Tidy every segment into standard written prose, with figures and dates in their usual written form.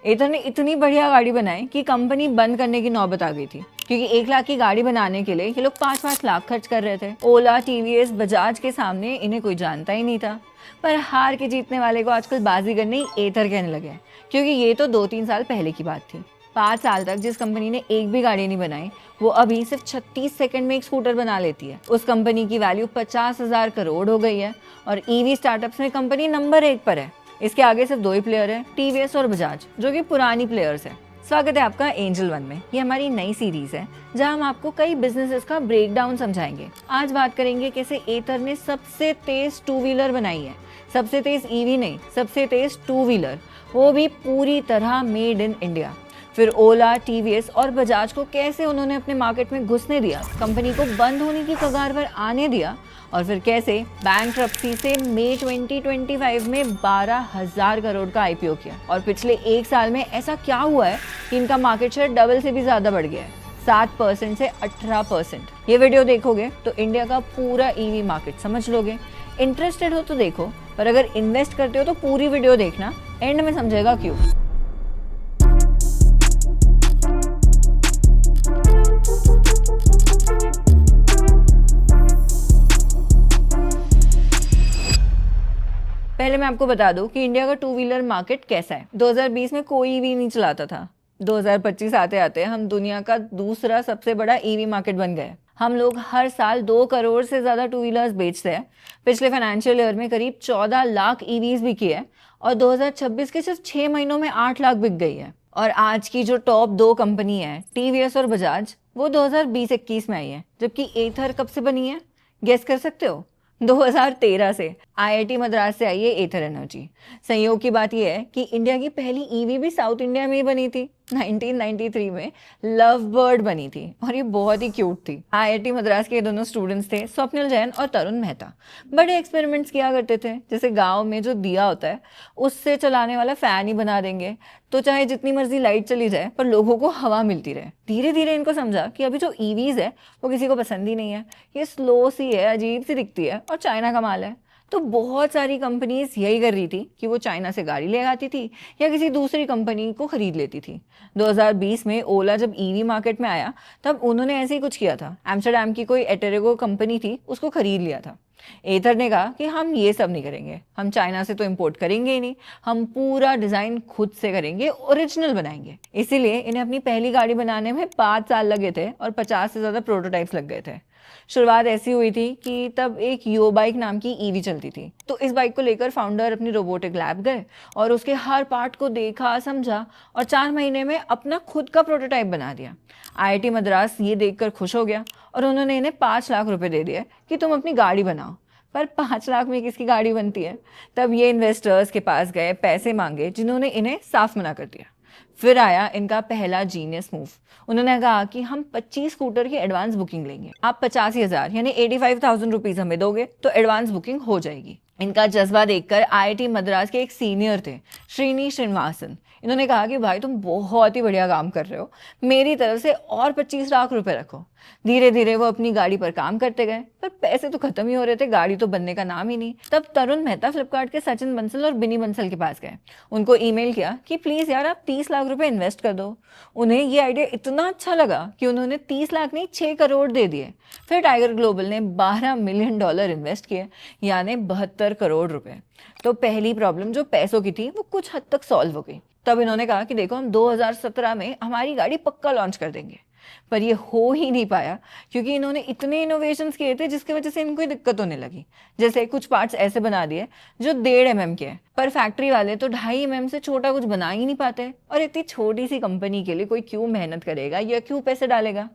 एथर ने इतनी बढ़िया गाड़ी बनाई कि कंपनी बंद करने की नौबत आ गई थी, क्योंकि 1 लाख की गाड़ी बनाने के लिए ये लोग 5-5 लाख खर्च कर रहे थे। ओला, टीवीएस, बजाज के सामने इन्हें कोई जानता ही नहीं था। पर हार के जीतने वाले को आजकल बाजीगर नहीं एथर कहने लगे, क्योंकि ये तो 2-3 साल पहले की बात थी। 5 साल तक जिस कंपनी ने एक भी गाड़ी नहीं बनाई, वो अभी सिर्फ 36 सेकंड में एक स्कूटर बना लेती है। उस कंपनी की वैल्यू 50,000 करोड़ हो गई है और ईवी स्टार्टअप्स में कंपनी नंबर 1 पर है। इसके आगे सिर्फ 2 ही प्लेयर है, टीवीएस और बजाज, जो कि पुरानी प्लेयर्स है। स्वागत है आपका एंजल वन में। ये हमारी नई सीरीज है जहां हम आपको कई बिजनेसेस का ब्रेकडाउन समझाएंगे। आज बात करेंगे कैसे एथर ने सबसे तेज 2 व्हीलर बनाई है। सबसे तेज ईवी नहीं, सबसे तेज 2 व्हीलर, वो भी पूरी तरह मेड इन इंडिया। फिर ओला, टीवीएस और बजाज को कैसे उन्होंने अपने मार्केट में घुसने दिया, कंपनी को बंद होने की कगार पर आने दिया, और फिर कैसे बैंकरप्सी से मई 2025 में 12,000 करोड़ का आईपीओ किया। और पिछले 1 साल में ऐसा क्या हुआ है कि इनका मार्केट शेयर डबल से भी ज्यादा बढ़ गया है, 7% से 18%। ये वीडियो देखोगे तो इंडिया का पूरा ईवी मार्केट समझ लोगे। इंटरेस्टेड हो तो देखो, पर अगर इन्वेस्ट करते हो तो पूरी वीडियो देखना, एंड में समझेगा क्यों। पहले मैं आपको बता दूं कि इंडिया का 2 व्हीलर मार्केट कैसा है। 2020 में कोई ईवी नहीं चलाता था। 2025 आते आते हम दुनिया का दूसरा सबसे बड़ा ईवी मार्केट बन गए। हम लोग हर साल 2 करोड़ से ज्यादा 2 व्हीलर्स बेचते हैं। पिछले फाइनेंशियल ईयर में करीब 14 लाख ईवीज बिकी है और 2026 के सिर्फ 6 महीनों में 8 लाख बिक गई है। और आज की जो टॉप 2 कंपनी है, टीवीएस और बजाज, वो 2020-21 में आई है, जबकि एथर कब से बनी है, गेस कर सकते हो? 2013 से। आईआईटी मद्रास से आई है एथर एनर्जी। संयोग की बात यह है कि इंडिया की पहली ईवी भी साउथ इंडिया में ही बनी थी। 1993 में लव बर्ड बनी थी और ये बहुत ही क्यूट थी। आईआईटी मद्रास के दोनों स्टूडेंट्स थे, स्वप्निल जैन और तरुण मेहता। बड़े एक्सपेरिमेंट्स किया करते थे, जैसे गांव में जो दिया होता है उससे चलाने वाला फैन ही बना देंगे, तो चाहे जितनी मर्जी लाइट चली जाए पर लोगों को हवा मिलती रहे। धीरे धीरे इनको समझा कि अभी जो ईवीज है वो किसी को पसंद ही नहीं है, ये स्लो सी है, अजीब सी दिखती है और चाइना का माल है। तो बहुत सारी कंपनीज यही कर रही थी कि वो चाइना से गाड़ी ले आती थी या किसी दूसरी कंपनी को खरीद लेती थी। 2020 में ओला जब ईवी मार्केट में आया तब उन्होंने ऐसे ही कुछ किया था। एम्स्टरडैम की कोई एटेरेगो कंपनी थी, उसको खरीद लिया था। एथर ने कहा कि हम ये सब नहीं करेंगे, हम चाइना से तो इंपोर्ट करेंगे ही नहीं, हम पूरा डिजाइन खुद से करेंगे, ओरिजिनल बनाएंगे। इसीलिए इन्हें अपनी पहली गाड़ी बनाने में 5 साल लगे थे और 50 से ज्यादा प्रोटोटाइप्स लग गए थे। शुरुआत ऐसी हुई थी कि तब एक यो बाइक नाम की ईवी चलती थी, तो इस बाइक को लेकर फाउंडर अपनी रोबोटिक लैब गए और उसके हर पार्ट को देखा, समझा और 4 महीने में अपना खुद का प्रोटोटाइप बना दिया। आईआईटी मद्रास ये देखकर खुश हो गया और उन्होंने इन्हें 5 लाख रुपए दे दिए कि तुम अपनी गाड़ी बनाओ। पर 5 लाख में किसकी गाड़ी बनती है? तब ये इन्वेस्टर्स के पास गए, पैसे मांगे, जिन्होंने इन्हें साफ मना कर दिया। फिर आया इनका पहला जीनियस मूव। उन्होंने कहा कि हम 25 स्कूटर की एडवांस बुकिंग लेंगे, आप 85,000 यानी 85,000 रुपीज हमें दोगे तो एडवांस बुकिंग हो जाएगी। इनका जज्बा देखकर आईआईटी मद्रास के एक सीनियर थे, श्रीनी श्रीनिवासन, इन्होंने कहा कि भाई तुम बहुत ही बढ़िया काम कर रहे हो, मेरी तरफ से और 25 लाख रुपए रखो। धीरे धीरे वो अपनी गाड़ी पर काम करते गए, पर पैसे तो खत्म ही हो रहे थे, गाड़ी तो बनने का नाम ही नहीं। तब तरुण मेहता फ्लिपकार्ट के सचिन बंसल और बिनी बंसल के पास गए, उनको ईमेल किया कि प्लीज यार आप 30 लाख रुपए इन्वेस्ट कर दो। उन्हें ये आइडिया इतना अच्छा लगा कि उन्होंने 30 लाख नहीं 6 करोड़ दे दिए। फिर टाइगर ग्लोबल ने $12 मिलियन इन्वेस्ट किए, यानी 72 करोड़ रुपए। तो पहली प्रॉब्लम जो पैसों की थी वो कुछ हद तक सॉल्व हो गई। तब इन्होंने कहा कि देखो हम 2017 में हमारी गाड़ी पक्का लॉन्च कर देंगे, पर ये हो ही नहीं पाया क्योंकि इन्होंने इतने इनोवेशंस किए थे जिसकी वजह से इनको दिक्कत होने लगी। जैसे कुछ पार्ट्स ऐसे बना दिए जो 1.5 mm के हैं, पर फैक्ट्री वाले तो 2.5 mm से छोटा कुछ बना ही नहीं पाते, और इतनी छोटी सी कंपनी के लिए कोई क्यों मेहनत करेगा या क्यों पैसे डालेगा।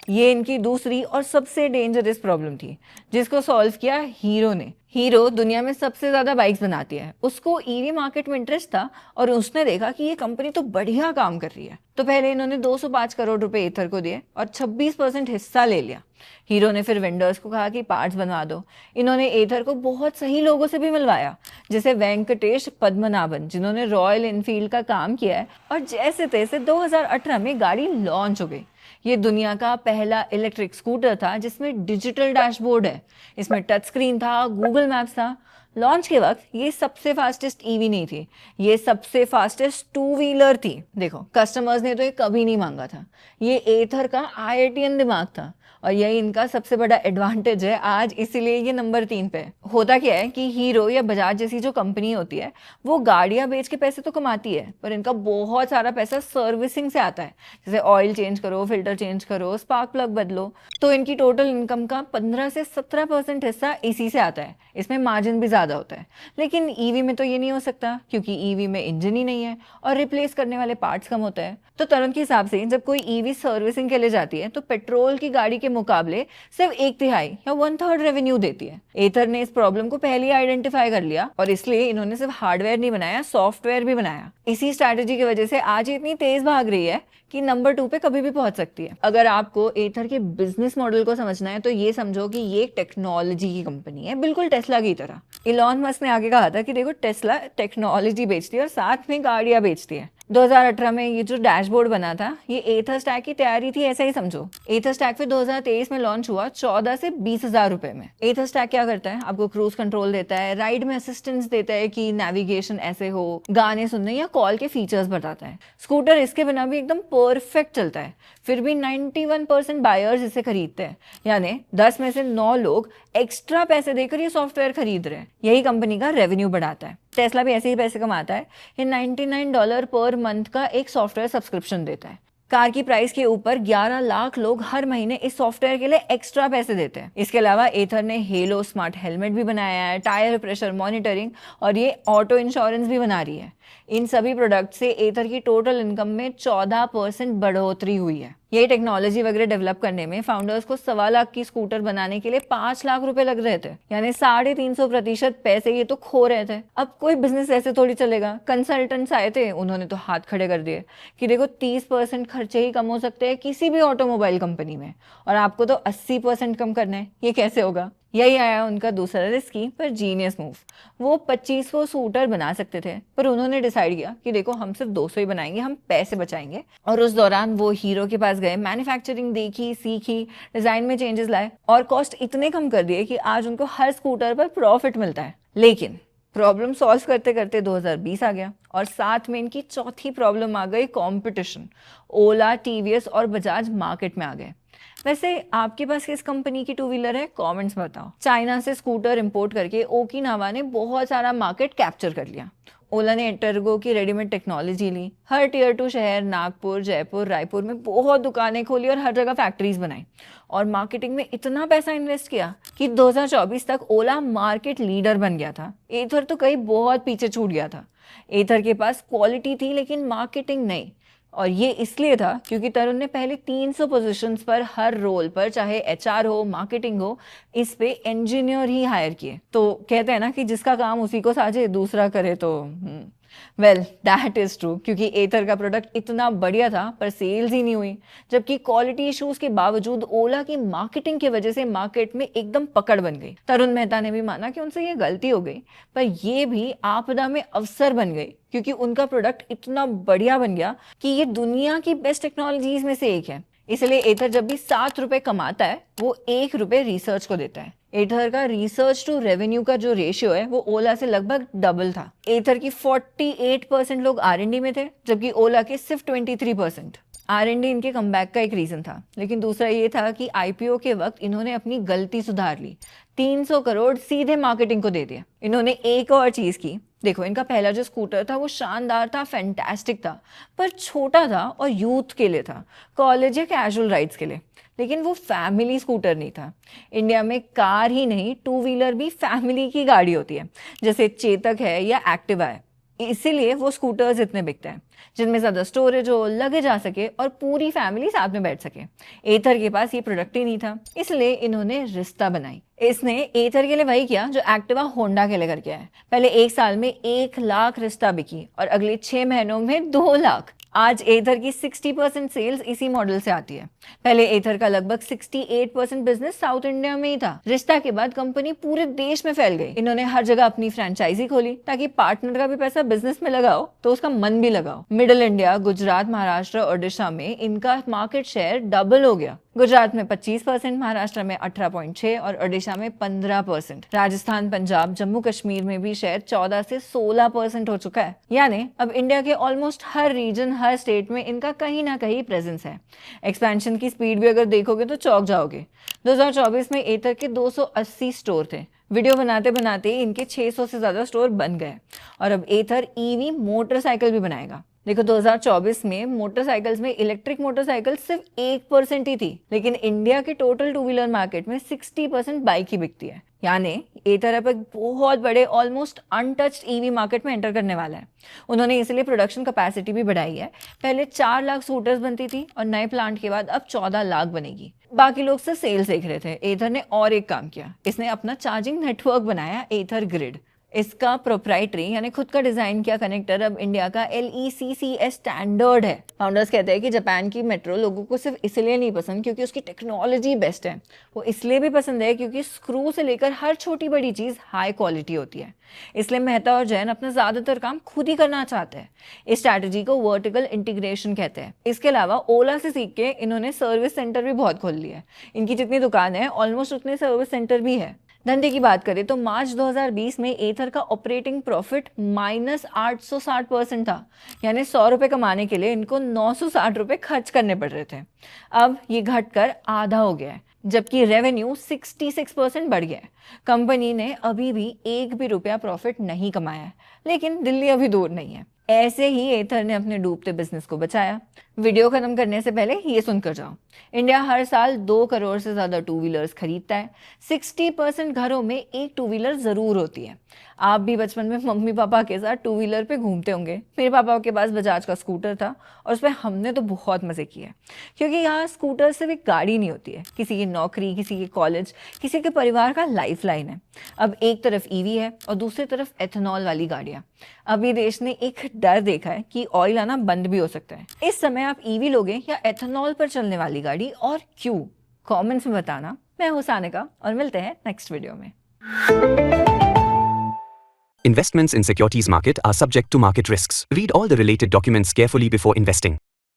ये इनकी दूसरी और सबसे डेंजरस प्रॉब्लम थी, जिसको सॉल्व किया हीरो ने। हीरो दुनिया में सबसे ज्यादा बाइक्स बनाती है, उसको ईवी मार्केट में इंटरेस्ट था और उसने देखा कि ये कंपनी तो बढ़िया काम कर रही है। तो पहले इन्होंने 205 करोड़ रुपए एथर को दिए और 26% हिस्सा ले लिया। हीरो ने फिर वेंडर्स को कहा कि पार्ट्स बनवा दो। इन्होंने एथर को बहुत सही लोगों से भी मिलवाया, जैसे वेंकटेश पद्मनाभन, जिन्होंने रॉयल एनफील्ड का काम किया है, और जैसे तैसे 2018 में गाड़ी लॉन्च हो गई। ये दुनिया का पहला इलेक्ट्रिक स्कूटर था जिसमें डिजिटल डैशबोर्ड है, इसमें टच स्क्रीन था, गूगल मैप्स था। लॉन्च के वक्त ये सबसे फास्टेस्ट ईवी नहीं थी, ये सबसे फास्टेस्ट टू व्हीलर थी। देखो कस्टमर्स ने तो ये कभी नहीं मांगा था, ये एथर का IITian दिमाग था और यही इनका सबसे बड़ा एडवांटेज है आज, इसीलिए ये नंबर 3 पे है। होता क्या है कि हीरो या बजाज जैसी जो कंपनी होती है वो गाड़ियां बेच के पैसे तो कमाती है, पर इनका बहुत सारा पैसा सर्विसिंग से आता है। जैसे ऑयल चेंज करो, फिल्टर चेंज करो, स्पार्क प्लग बदलो, तो इनकी टोटल इनकम का 15 से 17% हिस्सा इसी से आता है। इसमें मार्जिन भी ज़्यादा होता है। लेकिन ईवी में तो ये नहीं हो सकता, क्योंकि ईवी में इंजन ही नहीं है और रिप्लेस करने वाले पार्ट्स कम होता है। तो तरुण के हिसाब से जब कोई ईवी सर्विसिंग के लिए जाती है तो पेट्रोल की गाड़ी के मुकाबले सिर्फ 1/3 या 1/3 रेवेन्यू देती है। एथर ने इस प्रॉब्लम को पहले ही आइडेंटिफाई कर लिया और इसलिए इन्होंने सिर्फ हार्डवेयर नहीं बनाया, सॉफ्टवेयर भी बनाया। इसी स्ट्रैटेजी की वजह से आज ये इतनी तेज भाग रही है कि नंबर 2 पे कभी भी पहुंच सकती है। अगर आपको एथर के बिजनेस मॉडल को समझना है तो ये समझो कि ये एक टेक्नोलॉजी की कंपनी है, बिल्कुल टेस्ला की तरह। इलॉन मस्क ने आगे कहा था कि देखो टेस्ला टेक्नोलॉजी बेचती है और साथ में गाड़ियां बेचती है। 2018 में ये जो डैशबोर्ड बना था ये एथर स्टैक की तैयारी थी, ऐसा ही समझो। एथर स्टैक फिर 2023 में लॉन्च हुआ 14 से 20 हजार रुपए में। एथर स्टैक क्या करता है, आपको क्रूज कंट्रोल देता है, राइड में असिस्टेंस देता है कि नेविगेशन ऐसे हो, गाने सुनने या कॉल के फीचर्स बताता है। स्कूटर इसके बिना भी एकदम परफेक्ट चलता है, फिर भी 91% बायर्स इसे खरीदते हैं, यानी 10 में से 9 लोग एक्स्ट्रा पैसे देकर ये सॉफ्टवेयर खरीद रहे हैं। यही कंपनी का रेवेन्यू बढ़ाता है। टेस्ला भी ऐसे ही पैसे कमाता है, ये $99 पर मंथ का एक सॉफ्टवेयर सब्सक्रिप्शन देता है। कार की प्राइस के ऊपर 11 लाख लोग हर महीने इस सॉफ्टवेयर के लिए एक्स्ट्रा पैसे देते हैं। इसके अलावा एथर ने हेलो स्मार्ट हेलमेट भी बनाया है, टायर प्रेशर मॉनिटरिंग और ये ऑटो इंश्योरेंस भी बना रही है। इन सभी प्रोडक्ट से एथर की टोटल इनकम में 14% बढ़ोतरी हुई है। यही टेक्नोलॉजी वगैरह डेवलप करने में फाउंडर्स को 1.25 लाख की स्कूटर बनाने के लिए 5 लाख रुपए लग रहे थे, यानी 350% पैसे ये तो खो रहे थे। अब कोई बिजनेस ऐसे थोड़ी चलेगा। कंसल्टेंट्स आए थे, उन्होंने तो हाथ खड़े कर दिए कि देखो 30% खर्चे ही कम हो सकते हैं किसी भी ऑटोमोबाइल कंपनी में, और आपको तो 80% कम करना है, ये कैसे होगा। यही आया उनका दूसरा रिस्की पर जीनियस मूव। वो 2500 स्कूटर बना सकते थे, पर उन्होंने डिसाइड किया कि देखो हम सिर्फ 200 ही बनाएंगे, हम पैसे बचाएंगे। और उस दौरान वो हीरो के पास गए, मैन्युफैक्चरिंग देखी, सीखी, डिजाइन में चेंजेस लाए और कॉस्ट इतने कम कर दिए कि आज उनको हर स्कूटर पर प्रॉफिट मिलता है। लेकिन प्रॉब्लम सॉल्व करते करते 2020 आ गया और साथ में इनकी चौथी प्रॉब्लम आ गई, कंपटीशन। ओला, टीवीएस और बजाज मार्केट में आ गए। वैसे आपके पास किस कंपनी की टू व्हीलर है, कमेंट्स बताओ। चाइना से स्कूटर इंपोर्ट करके ओकिनावा ने बहुत सारा मार्केट कैप्चर कर लिया। ओला ने एटर्गो की रेडीमेड टेक्नोलॉजी ली, हर टियर 2 शहर नागपुर, जयपुर, रायपुर में बहुत दुकानें खोली और हर जगह फैक्ट्रीज बनाई और मार्केटिंग में इतना पैसा इन्वेस्ट किया कि 2024 तक ओला मार्केट लीडर बन गया था। एथर तो कहीं बहुत पीछे छूट गया था। एथर के पास क्वालिटी थी लेकिन मार्केटिंग नहीं, और ये इसलिए था क्योंकि तरुण ने पहले 300 पोजीशंस पर हर रोल पर, चाहे HR हो, मार्केटिंग हो, इस पे इंजीनियर ही हायर किए। तो कहते हैं ना कि जिसका काम उसी को साझे दूसरा करे तो वेल दैट इज ट्रू, क्योंकि एथर का प्रोडक्ट इतना बढ़िया था पर सेल्स ही नहीं हुई, जबकि क्वालिटी इश्यूज के बावजूद ओला की मार्केटिंग की वजह से मार्केट में एकदम पकड़ बन गई। तरुण मेहता ने भी माना कि उनसे ये गलती हो गई, पर ये भी आपदा में अवसर बन गई क्योंकि उनका प्रोडक्ट इतना बढ़िया बन गया कि ये दुनिया की बेस्ट टेक्नोलॉजीज में से एक है। इसलिए एथर जब भी 7 रुपए कमाता है वो 1 रुपए रिसर्च को देता है। एथर का रिसर्च टू रेवेन्यू का जो रेशियो है वो ओला से लगभग डबल था। एथर की 48% लोग R&D में थे, जबकि ओला के सिर्फ 23%। R&D इनके कमबैक का एक रीजन था, लेकिन दूसरा ये था कि IPO के वक्त इन्होंने अपनी गलती सुधार ली, 300 करोड़ सीधे मार्केटिंग को दे दिया। इन्होंने एक और चीज की, देखो इनका पहला जो स्कूटर था वो शानदार था, फैंटास्टिक था, पर छोटा था और यूथ के लिए था, कॉलेज या कैजुअल राइड्स के लिए, लेकिन वो फैमिली स्कूटर नहीं था। इंडिया में कार ही नहीं, टू व्हीलर भी फैमिली की गाड़ी होती है, जैसे चेतक है या एक्टिवा है। इसीलिए वो स्कूटर्स इतने बिकते हैं जिनमें ज्यादा स्टोरेज हो, लगे जा सके और पूरी फैमिली साथ में बैठ सके। एथर के पास ये प्रोडक्ट ही नहीं था, इसलिए इन्होंने रिश्ता बनाई। इसने एथर के लिए वही किया जो एक्टिवा होंडा के लिए करके आया। पहले 1 साल में 1 लाख रिश्ता बिकी और अगले 6 महीनों में 2 लाख। आज एथर की 60% सेल्स इसी मॉडल से आती है। पहले एथर का लगभग 68% बिजनेस साउथ इंडिया में ही था। रिश्ता के बाद कंपनी पूरे देश में फैल गई। इन्होंने हर जगह अपनी फ्रेंचाइजी खोली ताकि पार्टनर का भी पैसा बिजनेस में लगाओ तो उसका मन भी लगाओ। मिडिल इंडिया, गुजरात, महाराष्ट्र, ओडिशा में इनका मार्केट शेयर डबल हो गया। गुजरात में 25%, महाराष्ट्र में 18.6 और ओडिशा में 15%। राजस्थान, पंजाब, जम्मू कश्मीर में भी शेयर 14 से 16% हो चुका है। यानी अब इंडिया के ऑलमोस्ट हर रीजन, हर स्टेट में इनका कहीं ना कहीं प्रेजेंस है। एक्सपेंशन की स्पीड भी अगर देखोगे तो चौंक जाओगे। 2024 में एथर के 280 स्टोर थे। वीडियो बनाते बनाते इनके 600 से ज्यादा स्टोर बन गए और अब एथर ईवी मोटरसाइकिल भी बनाएगा। देखो 2024 में मोटरसाइकिल्स में इलेक्ट्रिक मोटरसाइकिल सिर्फ 1% ही थी, लेकिन इंडिया के टोटल टू व्हीलर मार्केट में 60% बाइक ही बिकती है। यानी एथर अब एक बहुत बड़े ऑलमोस्ट अनटच्ड ईवी मार्केट में एंटर करने वाला है। उन्होंने इसलिए प्रोडक्शन कैपेसिटी भी बढ़ाई है। पहले 4 लाख स्कूटर्स बनती थी और नए प्लांट के बाद अब 14 लाख बनेगी। बाकी लोग सिर्फ सेल्स देख रहे थे। एथर ने और एक काम किया, इसने अपना चार्जिंग नेटवर्क बनाया, एथर ग्रिड। इसका प्रोप्राइटरी यानी खुद का डिजाइन किया कनेक्टर अब इंडिया का LECCS स्टैंडर्ड है। फाउंडर्स कहते हैं कि जापान की मेट्रो लोगों को सिर्फ इसलिए नहीं पसंद क्योंकि उसकी टेक्नोलॉजी बेस्ट है, वो इसलिए भी पसंद है क्योंकि स्क्रू से लेकर हर छोटी बड़ी चीज हाई क्वालिटी होती है। इसलिए मेहता और जैन अपना ज्यादातर काम खुद ही करना चाहते हैं। इस स्ट्रैटेजी को वर्टिकल इंटीग्रेशन कहते हैं। इसके अलावा ओला से सीख के इन्होंने सर्विस सेंटर भी बहुत खोल लिया है। इनकी जितनी दुकान है ऑलमोस्ट उतने सर्विस सेंटर भी है। धंधे की बात करें तो मार्च 2020 में एथर का ऑपरेटिंग प्रॉफिट -860% था। यानी 100 रुपए कमाने के लिए इनको 960 रुपए खर्च करने पड़ रहे थे। अब ये घटकर आधा हो गया है, जबकि रेवेन्यू 66% बढ़ गया है। कंपनी ने अभी भी एक भी रुपया प्रॉफिट नहीं कमाया है, लेकिन दिल्ली अभी दूर नहीं है। ऐसे ही एथर ने अपने डूबते बिजनेस को बचाया। वीडियो खत्म करने से पहले ये सुनकर जाओ, इंडिया हर साल 2 करोड़ से ज्यादा टू व्हीलर्स खरीदता है। 60% घरों में एक टू व्हीलर जरूर होती है। आप भी बचपन में मम्मी पापा के साथ टू व्हीलर पे घूमते होंगे। मेरे पापा के पास बजाज का स्कूटर था और उसमें हमने तो बहुत मजे किए, क्योंकि यहाँ स्कूटर सिर्फ एक गाड़ी नहीं होती है, किसी की नौकरी, किसी के कॉलेज, किसी के परिवार का लाइफ लाइन है। अब एक तरफ ईवी है और दूसरी तरफ एथेनॉल वाली गाड़ियाँ। अभी देश ने एक डर देखा है कि ऑयल आना बंद भी हो सकता है। इस समय आप ईवी लोगे या एथेनॉल पर चलने वाली गाड़ी, और क्यों? कमेंट्स में बताना। मैं हूं सानिका और मिलते हैं नेक्स्ट वीडियो में। Investments in securities market are subject to market risks. Read all the related documents carefully before investing.